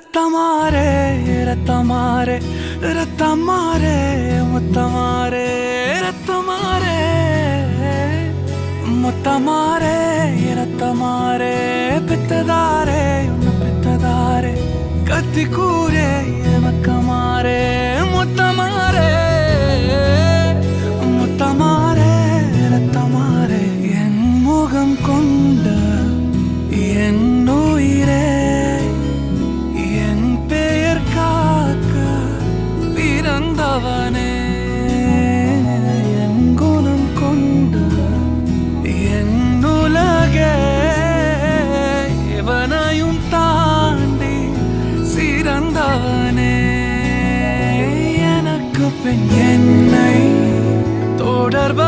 ரத்தமாரே ரத்தமாரே ரத்தமாரே முத்தமாரே ரத்தமாரே முத்தமாரே ரத்தமாரே பித்ததாரே உன்னை பித்ததாரே கத்தி கூரே மக்கமாரே முத்தமாரே முத்தமாரே ரத்தமாரே என் முகம் கொண்ட என் உயிரே என் பெயர் காக்க பிறந்தவனே என் குணம் கொண்ட என் உலகே எவனையும் தாண்டி சிறந்தவனே எனக்கு பின் என்னை தொடர்ப